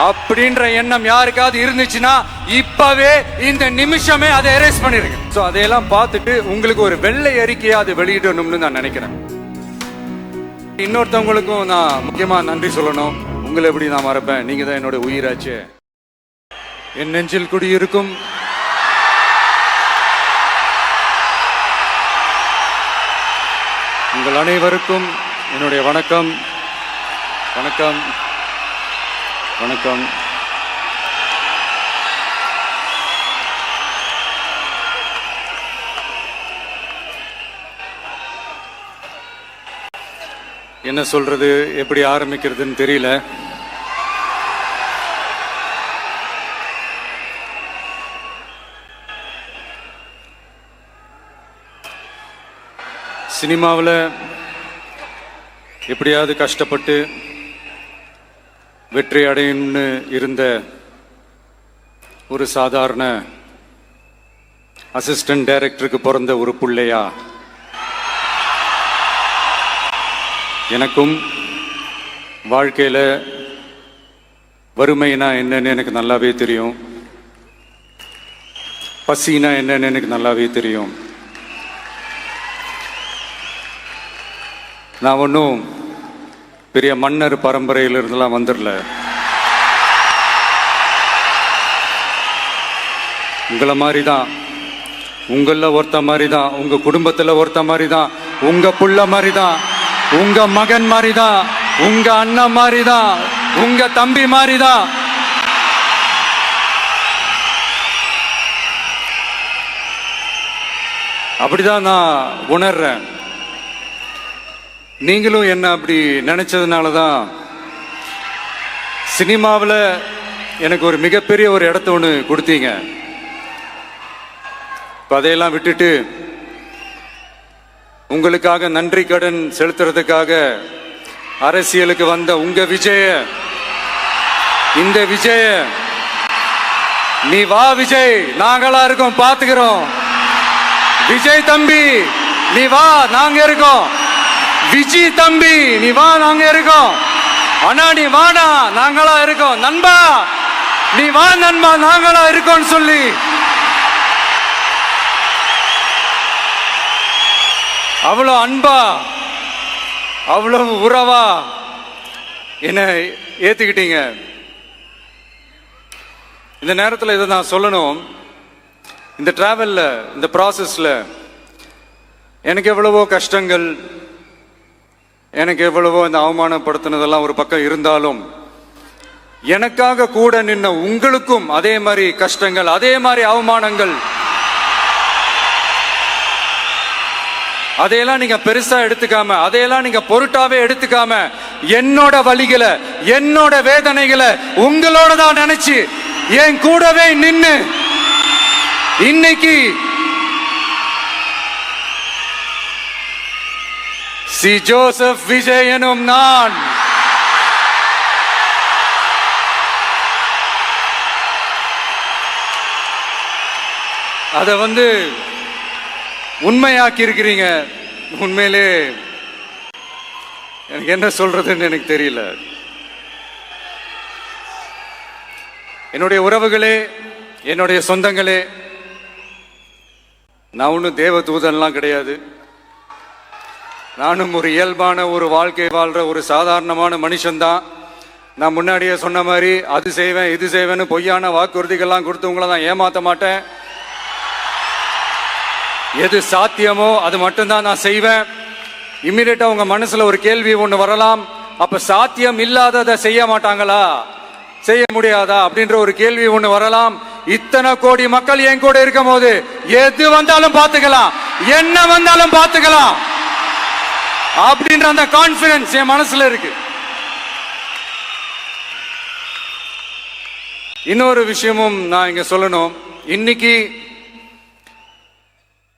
அப்படின்ற எண்ணம் யாருக்காவது இருந்துச்சுன்னா இப்பவே இந்த நிமிஷமே அதை எரேஸ் பண்ணிருங்க. சோ அதையெல்லாம் பார்த்துட்டு உங்களுக்கு ஒரு வெள்ளை அறிக்கையா அதை வெளியிடணும்னு நான் நினைக்கிறேன். இன்னொருத்தவங்களுக்கும் நான் முக்கியமா நன்றி சொல்லணும். உங்களை எப்படி நான் மறப்பேன்? நீங்க தான் என்னோட உயிராச்சு. என் நெஞ்சில் குடியிருக்கும் உங்கள் அனைவருக்கும் என்னுடைய வணக்கம். வணக்கம் வணக்கம். என்ன சொல்றது, எப்படி ஆரம்பிக்கிறதுன்னு தெரியல. சினிமாவில் எப்படியாவது கஷ்டப்பட்டு வெற்றி அடையணும்னு இருந்த ஒரு சாதாரண அசிஸ்டன்ட் டைரக்டருக்கு பிறந்த ஒரு பிள்ளையா எனக்கும் வாழ்க்கையில் வறுமைனா என்னன்னு எனக்கு நல்லாவே தெரியும். பசினா என்னன்னு எனக்கு நல்லாவே தெரியும். நான் ஒன்றும் பெரிய மன்னர் பரம்பரையிலிருந்துலாம் வந்துடல. உங்களை மாதிரி தான், உங்களில் ஒருத்த மாதிரி தான், உங்க குடும்பத்தில் ஒருத்த மாதிரி தான், உங்க புள்ள மாதிரி தான், உங்க மகன் மாதிரி தான், உங்க அண்ணன் மாதிரி தான், உங்க தம்பி மாதிரி தான். அப்படிதான் நான் உணர்றேன். நீங்களும் என்ன அப்படி நினைச்சதுனால தான் சினிமாவில் எனக்கு ஒரு மிகப்பெரிய ஒரு இடத்த ஒன்று கொடுத்தீங்க. இப்போ அதையெல்லாம் விட்டுட்டு உங்களுக்காக நன்றி கடன் செலுத்துறதுக்காக அரசியலுக்கு வந்த உங்க விஜய, இந்த விஜய, நீ வா விஜய், நாங்களா இருக்கோம், பாத்துக்கிறோம். விஜய் தம்பி நீ வா, நாங்க இருக்கோம். விஜய் தம்பி நீ வா, நாங்க இருக்கோம். அண்ணா நீ வாடா, நாங்களா இருக்கோம். நண்பா நீ வா நண்பா, நாங்களா இருக்கோம் சொல்லி அவ்வளவு அன்பா, அவ்வளவு உறவா என்ன ஏத்துக்கிட்டீங்க. இந்த நேரத்தில் இதை நான் சொல்லணும். இந்த டிராவல்ல, இந்த ப்ராசஸ்ல எனக்கு எவ்வளவோ கஷ்டங்கள், எனக்கு எவ்வளவோ இந்த அவமானப்படுத்தினதெல்லாம் ஒரு பக்கம் இருந்தாலும் எனக்காக கூட நின்ன உங்களுக்கும் அதே மாதிரி கஷ்டங்கள், அதே மாதிரி அவமானங்கள், அதையெல்லாம் நீங்க பெருசா எடுத்துக்காம, அதையெல்லாம் நீங்க பொருட்டாவே எடுத்துக்காம, என்னோட வலிகளை, என்னோட வேதனைகளை உங்களோட தான் நினைச்சு என் கூடவே நின்னு இன்னைக்கு சி ஜோசப் விஜய் எனும் நான் அதை உண்மையாக்கி இருக்கிறீங்க. உண்மையிலே எனக்கு என்ன சொல்றதுன்னு எனக்கு தெரியல. என்னுடைய உறவுகளே, என்னுடைய சொந்தங்களே, நான் ஒன்றும் தேவ தூதன்லாம் கிடையாது. நானும் ஒரு இயல்பான ஒரு வாழ்க்கை வாழ்ற ஒரு சாதாரணமான மனுஷன்தான். நான் முன்னாடியே சொன்ன மாதிரி அது செய்வேன் இது செய்வேன்னு பொய்யான வாக்குறுதிகள்லாம் கொடுத்து உங்களை தான் ஏமாற்ற மாட்டேன். எது சாத்தியமோ அது மட்டும்தான் நான் செய்வேன். இம்மிடியட்டா உங்க மனசுல ஒரு கேள்வி ஒன்று வரலாம், அப்ப சாத்தியம் இல்லாததை செய்ய மாட்டாங்களா, செய்ய முடியாதா அப்படின்ற ஒரு கேள்வி ஒன்று வரலாம். இத்தனை கோடி மக்கள் என் கூட இருக்கும் போது எது வந்தாலும் பார்த்துக்கலாம், என்ன வந்தாலும் பார்த்துக்கலாம் அப்படின்ற அந்த கான்பிடன்ஸ் என் மனசுல இருக்கு. இன்னொரு விஷயமும் நான் இங்க சொல்லணும். இன்னைக்கு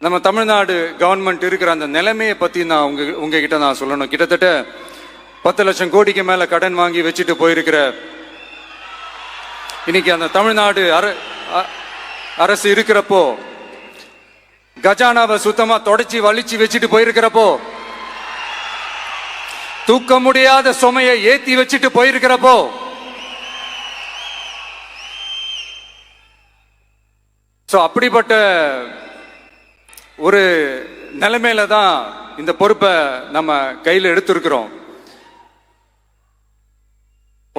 நம்ம தமிழ்நாடு கவர்மெண்ட் இருக்கிற அந்த நிலைமையை பத்தி நான் உங்ககிட்ட நான் சொல்லணும். கிட்டத்தட்ட 10 லட்சம் கோடிக்கு மேல கடன் வாங்கி வச்சுட்டு போயிருக்கிற இன்னைக்கு அந்த தமிழ்நாடு அரசு இருக்கிறப்போ, கஜானாவை சுத்தமா தொடச்சி வலிச்சு வச்சுட்டு போயிருக்கிறப்போ, தூக்க முடியாத சுமையை ஏத்தி வச்சுட்டு போயிருக்கிறப்போ, ஸோ அப்படிப்பட்ட ஒரு நிலைமையில தான் இந்த பொறுப்பை நம்ம கையில் எடுத்திருக்கிறோம்.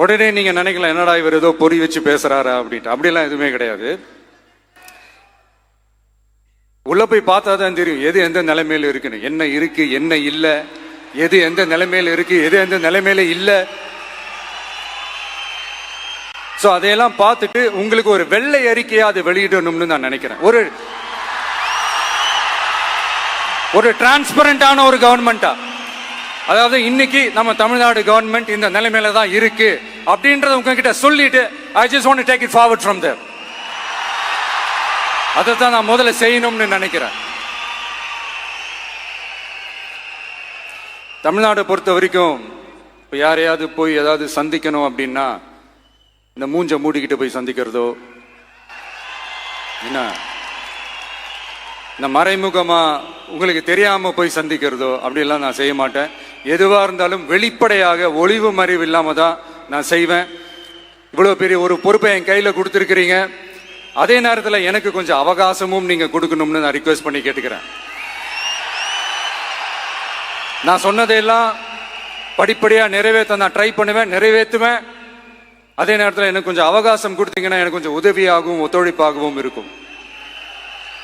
உடனே நீங்க நினைக்கலாம், என்னடா இவர் ஏதோ பொறி வச்சு பேசுறாரா அப்படின்ட்டு. அப்படிலாம் எதுவுமே கிடையாது. உள்ள போய் பார்த்தா தான் தெரியும் எது எந்த நிலைமையில இருக்குன்னு, என்ன இருக்கு என்ன இல்லை, எது எந்த நிலைமையில இருக்கு எது எந்த நிலைமையில இல்லை. ஸோ அதையெல்லாம் பார்த்துட்டு உங்களுக்கு ஒரு வெள்ளை அறிக்கையா அதை வெளியிடணும்னு நான் நினைக்கிறேன். ஒரு டிரான்ஸ்பரண்டான ஒரு கவர்மெண்டா, அதாவது இன்னைக்கு நம்ம தமிழ்நாடு கவர்மெண்ட் இந்த நிலைமையில தான் இருக்கு அப்படின்றத உங்ககிட்ட சொல்லிட்டு I just want to take it forward from there. அதை தான் நான் முதல்ல செய்யணும்னு நினைக்கிறேன். தமிழ்நாட்டை பொறுத்த வரைக்கும் இப்போ யாரையாவது போய் ஏதாவது சந்திக்கணும் அப்படின்னா இந்த மூஞ்ச மூடிக்கிட்டு போய் சந்திக்கிறதோ, என்ன இந்த மறைமுகமா உங்களுக்கு தெரியாம போய் சந்திக்கிறதோ அப்படிலாம் நான் செய்ய மாட்டேன். எதுவா இருந்தாலும் வெளிப்படையாக ஒளிவு மறைவு இல்லாம தான் நான் செய்வேன். இவ்வளவு பெரிய ஒரு பொறுப்பை என் கையில கொடுத்துருக்கிறீங்க, அதே நேரத்தில் எனக்கு கொஞ்சம் அவகாசமும் நீங்க கொடுக்கணும்னு நான் ரிக்வெஸ்ட் பண்ணி கேட்டுக்கிறேன். நான் சொன்னதையெல்லாம் படிப்படியா நிறைவேற்ற நான் ட்ரை பண்ணுவேன், நிறைவேற்றுவேன். அதே நேரத்தில் எனக்கு கொஞ்சம் அவகாசம் கொடுத்தீங்கன்னா எனக்கு கொஞ்சம் உதவியாகவும் ஒத்துழைப்பாகவும் இருக்கும்.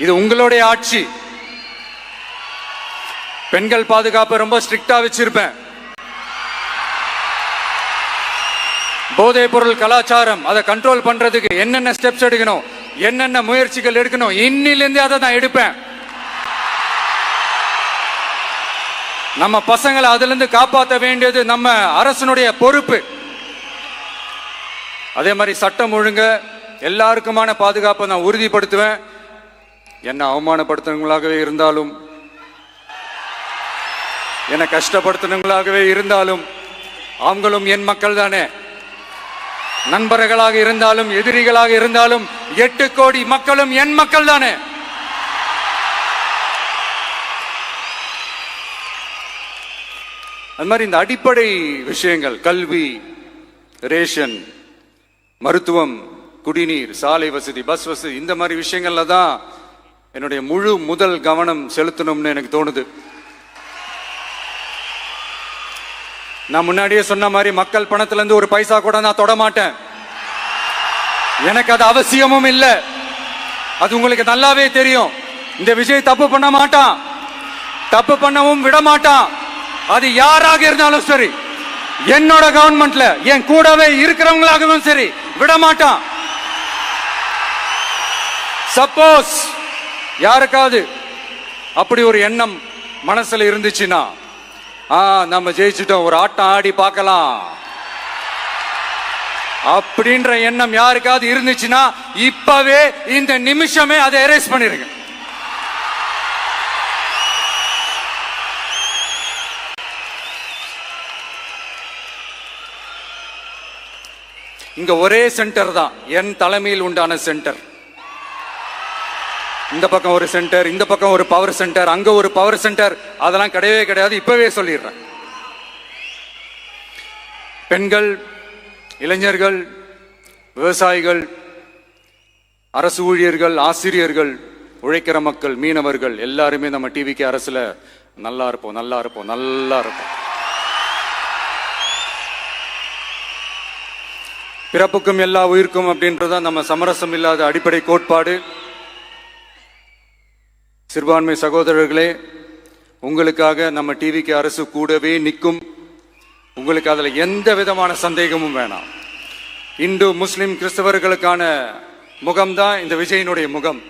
இது உங்களுடைய ஆட்சி. பெண்கள் பாதுகாப்பை ரொம்ப ஸ்ட்ரிக்டா வச்சிருப்பேன். போதைப் பொருள் கலாச்சாரம் அதை கண்ட்ரோல் பண்றதுக்கு என்னென்ன ஸ்டெப்ஸ் எடுக்கணும், என்னென்ன முயற்சிகள் எடுக்கணும், இன்னிலிருந்தே அதை நான் எடுப்பேன். நம்ம பசங்களை அதுல இருந்து காப்பாற்ற வேண்டியது நம்ம அரசனுடைய பொறுப்பு. அதே மாதிரி சட்டம் ஒழுங்கு எல்லாருக்குமான பாதுகாப்பை நான் உறுதிப்படுத்துவேன். என்ன அவமானப்படுத்துறவங்களாகவே இருந்தாலும், என்ன கஷ்டப்படுத்துறவங்களாகவே இருந்தாலும், அவங்களும் என் மக்கள் தானே. நண்பர்களாக இருந்தாலும் எதிரிகளாக இருந்தாலும் 8 கோடி மக்களும் என் மக்கள் தானே. அது மாதிரி இந்த அடிப்படை விஷயங்கள், கல்வி, ரேஷன், மருத்துவம், குடிநீர், சாலை வசதி, பஸ் வசதி, இந்த மாதிரி விஷயங்கள்ல தான் என்னுடைய முதல் கவனம் செலுத்தணும்னு எனக்கு தோணுது. நான் முன்னாடியே சொன்ன மாதிரி மக்கள் பணத்துல இருந்து ஒரு பைசா கூட நான் தொட மாட்டேன். எனக்கு அது அவசியமும் இல்லை. அது உங்களுக்கு நல்லாவே தெரியும். இந்த விஜய் தப்பு பண்ண மாட்டான், தப்பு பண்ணவும் விட மாட்டான். அது யாராக இருந்தாலும் சரி, என்னோட கவர்மெண்ட்ல என் கூடவே இருக்கிறவங்களாகவும் சரி, விட மாட்டான். சப்போஸ் யாருக்காவது அப்படி ஒரு எண்ணம் மனசுல இருந்துச்சுன்னா, நம்ம ஜெயிச்சுட்டோம், ஒரு ஆட்டம் ஆடி பார்க்கலாம் அப்படின்ற எண்ணம் யாருக்காவது இருந்துச்சுன்னா இப்பவே இந்த நிமிஷமே அதை எரேஸ் பண்ணிருங்க. இங்க ஒரே சென்டர் தான், என் தலைமையில் உண்டான சென்டர். இந்த பக்கம் ஒரு சென்டர், இந்த பக்கம் ஒரு பவர் சென்டர், அங்க ஒரு பவர் சென்டர், அதெல்லாம் கிடையவே கிடையாது. இப்பவே சொல்லிடுறேன். பெண்கள், இளைஞர்கள், விவசாயிகள், அரசு ஊழியர்கள், ஆசிரியர்கள், உழைக்கிற மக்கள், மீனவர்கள் எல்லாருமே நம்ம டிவிக்கு அரசுல நல்லா இருப்போம், நல்லா இருப்போம், நல்லா இருப்போம். பிறப்புக்கும் எல்லா உயிருக்கும் அப்படின்றதான் நம்ம சமரசம் இல்லாத அடிப்படை கோட்பாடு. சிறுபான்மை சகோதரர்களே, உங்களுக்காக நம்ம டிவிக்கு அரசு கூடவே நிற்கும். உங்களுக்கு அதுல எந்த விதமான சந்தேகமும் வேணாம். இந்து, முஸ்லிம், கிறிஸ்தவர்களுக்கான முகம்தான் இந்த விஜயனுடைய முகம்.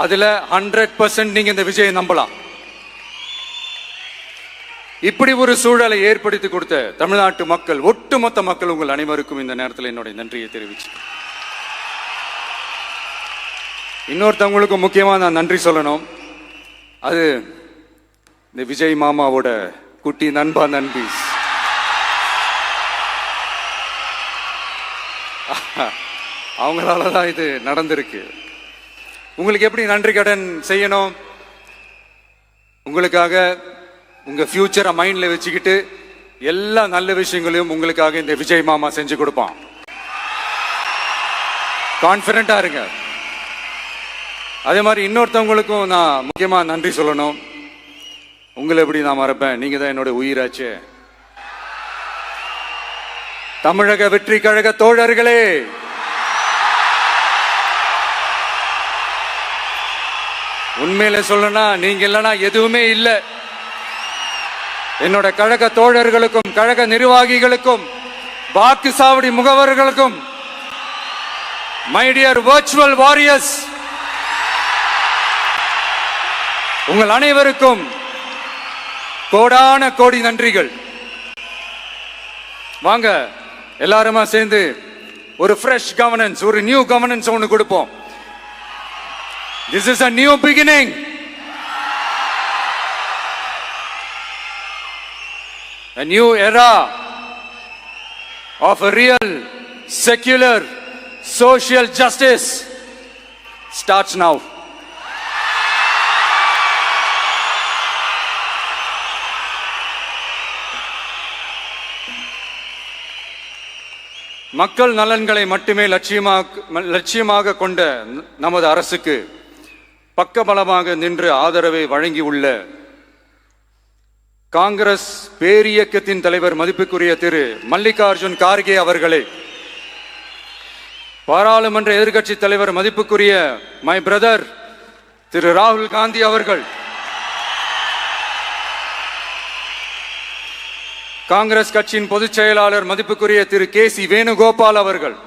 அதுல 100% நீங்க இந்த விஜயை நம்பலாம். இப்படி ஒரு சூழலை ஏற்படுத்தி கொடுத்த தமிழ்நாட்டு மக்கள், ஒட்டுமொத்த மக்கள், உங்கள் அனைவருக்கும் இந்த நேரத்தில் என்னுடைய நன்றியை தெரிவிச்சு, இன்னொருத்தவங்களுக்கு முக்கியமா நான் நன்றி சொல்லணும். அது இந்த விஜய் மாமாவோட குட்டி நண்பா, நண்பி. அவங்களாலதான் இது நடந்திருக்கு. உங்களுக்கு எப்படி நன்றி கடன் செய்யணும்? உங்களுக்காக உங்க ஃபியூச்சரை மைண்ட்ல வச்சுக்கிட்டு எல்லா நல்ல விஷயங்களையும் உங்களுக்காக இந்த விஜய் மாமா செஞ்சு கொடுப்பான். கான்பிடண்டா இருங்க. அதே மாதிரி இன்னொருத்தவங்களுக்கும் நான் முக்கியமா நன்றி சொல்லணும். உங்களை எப்படி நான் மறப்பேன், நீங்க தான் என்னோட உயிராச்சு. தமிழக வெற்றி கழக தோழர்களே, உண்மையில சொல்லனா நீங்க இல்லைன்னா எதுவுமே இல்லை. என்னோட கழக தோழர்களுக்கும் கழக நிர்வாகிகளுக்கும் வாக்கு சாவடி முகவர்களுக்கும், மை டியர் வர்ச்சுவல் வாரியர்ஸ், உங்கள் அனைவருக்கும் கோடான கோடி நன்றிகள். வாங்க எல்லாருமா சேர்ந்து ஒரு ஃப்ரெஷ் கவர்னன்ஸ், ஒரு நியூ கவர்னன்ஸ் ஒன்று கொடுப்போம். This is a new beginning. A new era of a real, secular, social justice starts now. மக்கள் நலன்களை மட்டுமே லட்சியமாக கொண்ட நமது அரசுக்கு பக்கபலமாக நின்று ஆதரவை வழங்கியுள்ள காங்கிரஸ் பேரியக்கத்தின் தலைவர் மதிப்புக்குரிய திரு மல்லிகார்ஜுன் கார்கே அவர்களே, பாராளுமன்ற எதிர்க்கட்சி தலைவர் மதிப்புக்குரிய மை பிரதர் திரு ராகுல் காந்தி அவர்கள், காங்கிரஸ் கட்சியின் பொதுச் செயலாளர் மதிப்புக்குரிய திரு கே.சி. வேணுகோபால் அவர்கள்,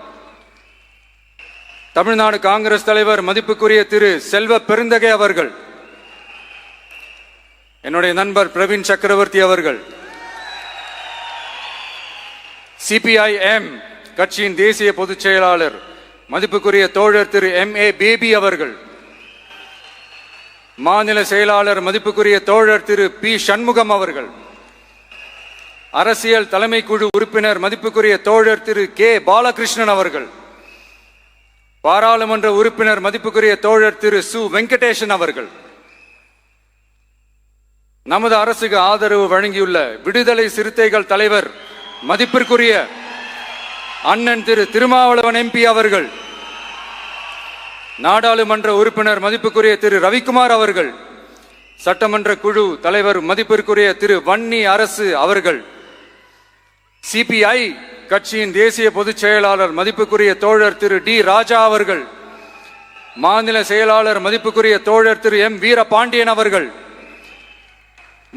தமிழ்நாடு காங்கிரஸ் தலைவர் மதிப்புக்குரிய திரு செல்வ பெருந்தகை அவர்கள், என்னுடைய நண்பர் பிரவீன் சக்கரவர்த்தி அவர்கள், சிபிஐஎம் கட்சியின் தேசிய பொதுச் செயலாளர் மதிப்புக்குரிய தோழர் திரு M.A. பேபி அவர்கள், மாநில செயலாளர் மதிப்புக்குரிய தோழர் திரு பி. சண்முகம் அவர்கள், அரசியல் தலைமை குழு உறுப்பினர் மதிப்புக்குரிய தோழர் திரு கே. பாலகிருஷ்ணன் அவர்கள், பாராளுமன்ற உறுப்பினர் மதிப்புக்குரிய தோழர் திரு சு. வெங்கடேசன் அவர்கள், நமது அரசுக்கு ஆதரவு வழங்கியுள்ள விடுதலை சிறுத்தைகள் தலைவர் மதிப்பிற்குரிய அண்ணன் திரு திருமாவளவன் MP அவர்கள், நாடாளுமன்ற உறுப்பினர் மதிப்புக்குரிய திரு ரவிக்குமார் அவர்கள், சட்டமன்ற குழு தலைவர் மதிப்பிற்குரிய திரு வன்னி அரசு அவர்கள், சிபிஐ கட்சியின் தேசிய பொதுச் செயலாளர் மதிப்புக்குரிய தோழர் திரு டி. ராஜா அவர்கள், மாநில செயலாளர் மதிப்புக்குரிய தோழர் திரு M. வீரபாண்டியன் அவர்கள்,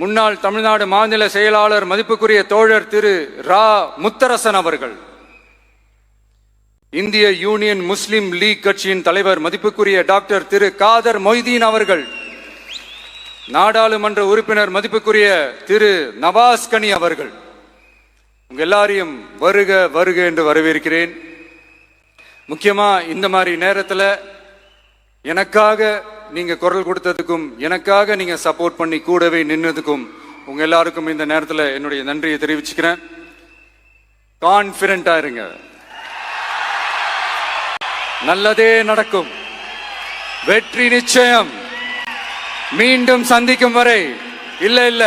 முன்னாள் தமிழ்நாடு மாநில செயலாளர் மதிப்புக்குரிய தோழர் திரு ரா. முத்தரசன் அவர்கள், இந்திய யூனியன் முஸ்லிம் லீக் கட்சியின் தலைவர் மதிப்புக்குரிய டாக்டர் திரு காதர் மொய்தீன் அவர்கள், நாடாளுமன்ற உறுப்பினர் மதிப்புக்குரிய திரு நவாஸ் கனி அவர்கள், உங்க எல்லாரையும் வருக வருக என்று வரவேற்கிறேன். முக்கியமா இந்த மாதிரி நேரத்தில் எனக்காக நீங்க குரல் கொடுத்ததுக்கும், எனக்காக நீங்க சப்போர்ட் பண்ணி கூடவே நின்னதுக்கும் உங்க எல்லாருக்கும் இந்த நேரத்தில் என்னுடைய நன்றியை தெரிவிச்சுக்கிறேன். கான்பிடண்டா இருங்க, நல்லதே நடக்கும், வெற்றி நிச்சயம். மீண்டும் சந்திக்கும் வரை இல்ல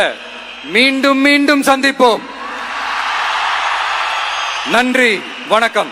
மீண்டும் மீண்டும் சந்திப்போம். நன்றி, வணக்கம்.